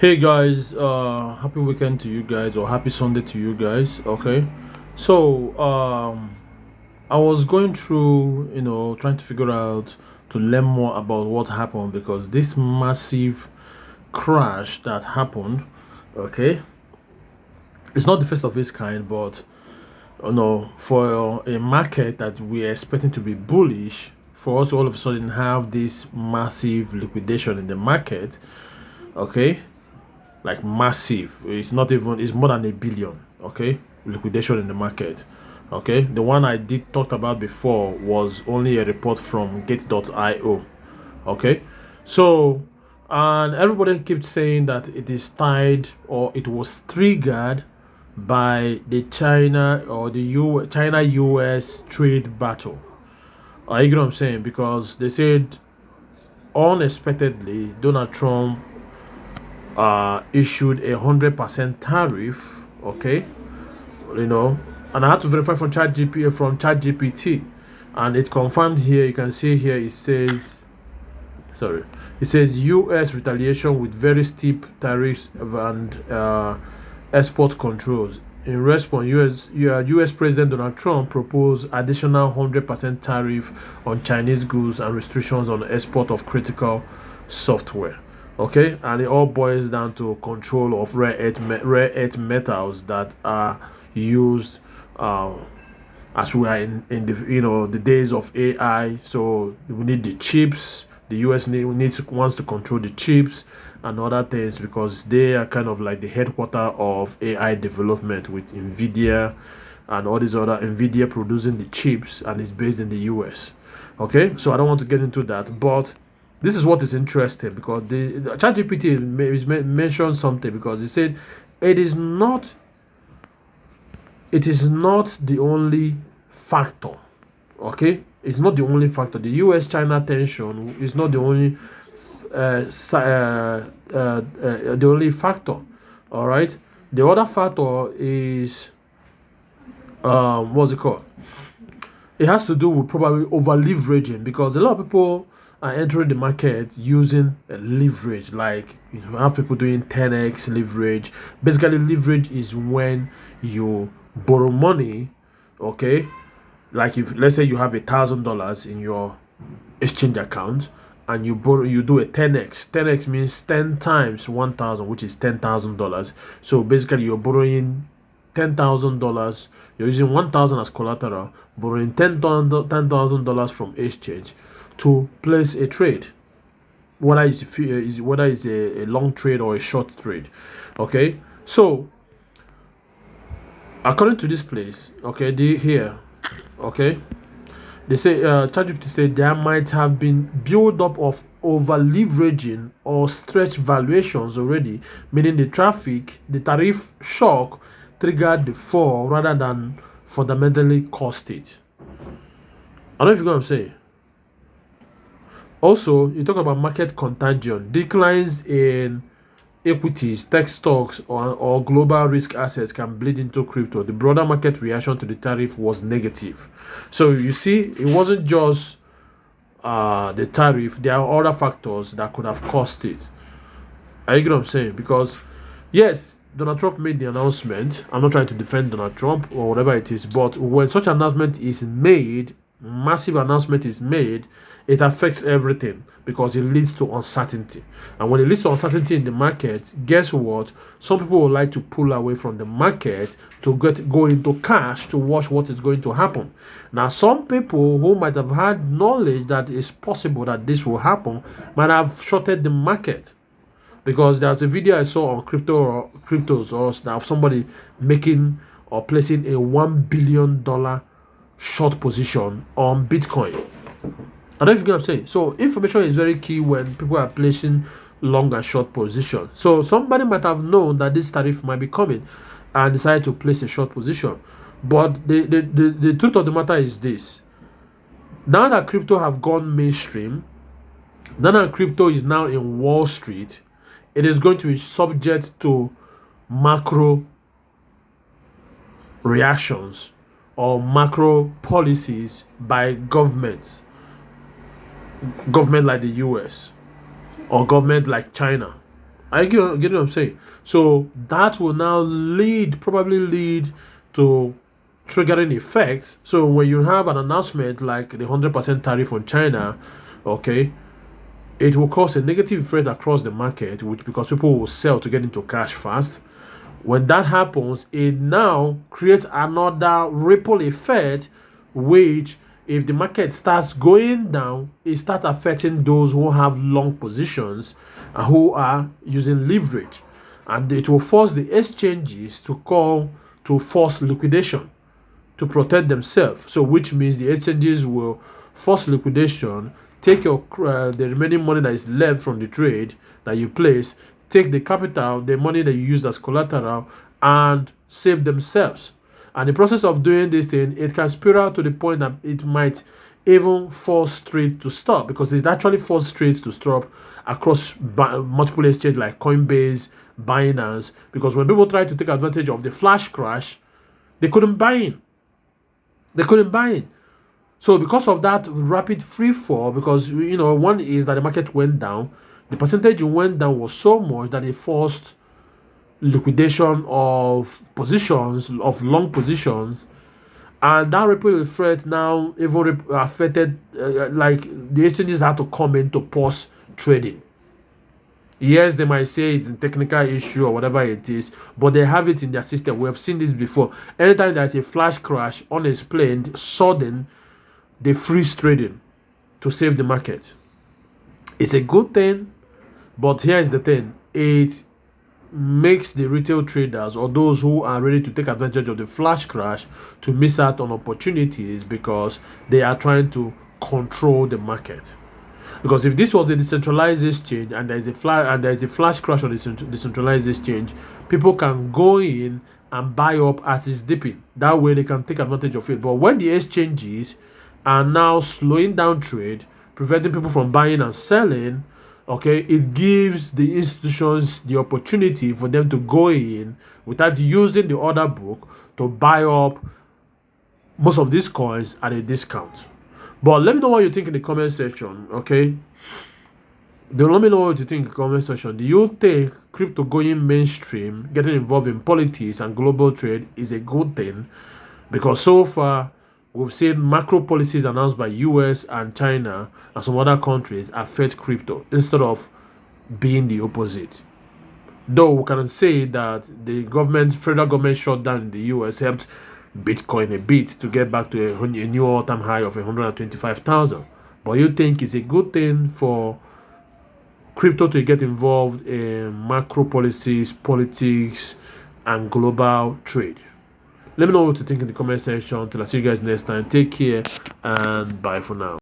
Hey guys, happy weekend to you guys, or happy Sunday to you guys. Okay, so I was going through, trying to figure out to learn more about what happened because this massive crash that happened. Okay, it's not the first of its kind, but for a market that we're expecting to be bullish, for us to all of a sudden have this massive liquidation in the market. Okay, like massive. It's not even, it's more than a billion. Okay, liquidation in the market. Okay, the one I did talked about before was only a report from Gate.io. Okay, so and everybody keeps saying that it is tied or it was triggered by the China US trade battle. You get what I'm saying? Because they said unexpectedly Donald Trump issued 100% tariff. Okay, you know, and I had to verify from ChatGPT, and it confirmed here. You can see here it says, sorry, it says U.S. retaliation with very steep tariffs and export controls. In response, U.S. President Donald Trump proposed additional 100% tariff on Chinese goods and restrictions on export of critical software. Okay, and it all boils down to control of rare earth metals that are used as we are in the the days of AI. So we need the chips. The US wants to control the chips and other things because they are kind of like the headquarter of AI development with Nvidia and all these other Nvidia producing the chips, and it's based in the US. Okay, so I don't want to get into that, but this is what is interesting because the ChatGPT mentioned something because it said it is not the only factor. Okay, it's not the only factor. The US China tension is not the only the only factor. All right, the other factor is what's it called? It has to do with probably over leveraging because a lot of people are entering the market using a leverage. Like you have people doing 10x leverage. Basically, leverage is when you borrow money. Okay, like if let's say you have $1,000 in your exchange account and you do a 10x. 10x means 10 times 1,000, which is $10,000. So basically you're borrowing $10,000. You're using 1,000 as collateral, borrowing $10,000 from exchange to place a trade, whether it's a long trade or a short trade. Okay, so according to this place, okay, okay, they say ChatGPT said there might have been build up of over leveraging or stretch valuations already, meaning the tariff shock triggered the fall rather than fundamentally caused it. I don't know if you're going to say. Also, you talk about market contagion, declines in equities, tech stocks, or global risk assets can bleed into crypto. The broader market reaction to the tariff was negative. So you see, it wasn't just the tariff, there are other factors that could have caused it. Are you get what I'm saying? Because yes, Donald Trump made the announcement. I'm not trying to defend Donald Trump or whatever it is, but when such announcement is made, massive announcement is made, it affects everything because it leads to uncertainty. And when it leads to uncertainty in the market, guess what? Some people would like to pull away from the market to go into cash to watch what is going to happen. Now, some people who might have had knowledge that it's possible that this will happen might have shorted the market. Because there's a video I saw on cryptos or of somebody making or placing a $1 billion short position on Bitcoin. I don't know if you get what I'm saying. So information is very key when people are placing long and short positions. So somebody might have known that this tariff might be coming and decided to place a short position. But the truth of the matter is this. Now that crypto have gone mainstream, now that crypto is now in Wall Street, it is going to be subject to macro reactions or macro policies by government like the US or government like China. get what I'm saying. So that will now probably lead to triggering effects. So when you have an announcement like the 100% tariff on China, okay, it will cause a negative effect across the market, which because people will sell to get into cash fast. When that happens, it now creates another ripple effect, which if the market starts going down, it starts affecting those who have long positions and who are using leverage. And it will force the exchanges to call to force liquidation to protect themselves. So, which means the exchanges will force liquidation, take your the remaining money that is left from the trade that you place, take the capital, the money that you use as collateral, and save themselves. And the process of doing this thing, it can spiral to the point that it might even force trade to stop, because it actually forces trades to stop across multiple exchanges like Coinbase, Binance, because when people try to take advantage of the flash crash, they couldn't buy in. They couldn't buy in. So because of that rapid free fall, because one is that the market went down, the percentage it went down was so much that it forced liquidation of positions, of long positions, and that ripple effect now even affected like the exchanges had to come in to pause trading. Yes, they might say it's a technical issue or whatever it is, but they have it in their system. We have seen this before. Anytime there's a flash crash, unexplained, sudden, they freeze trading to save the market. It's a good thing, but here's the thing: it makes the retail traders or those who are ready to take advantage of the flash crash to miss out on opportunities, because they are trying to control the market. Because if this was a decentralized exchange and there is a flash crash on the decentralized exchange, people can go in and buy up as it's dipping. That way they can take advantage of it. But when the exchanges are now slowing down trade, preventing people from buying and selling, okay, it gives the institutions the opportunity for them to go in without using the order book to buy up most of these coins at a discount. But let me know what you think in the comment section, okay? Let me know what you think in the comment section. Do you think crypto going mainstream, getting involved in politics and global trade is a good thing? Because so far, we've seen macro policies announced by US and China and some other countries affect crypto instead of being the opposite. Though we can say that the federal government shutdown in the US helped Bitcoin a bit to get back to a new all-time high of 125,000. But you think it's a good thing for crypto to get involved in macro policies, politics, and global trade? Let me know what you think in the comment section. Till I see you guys next time. Take care and bye for now.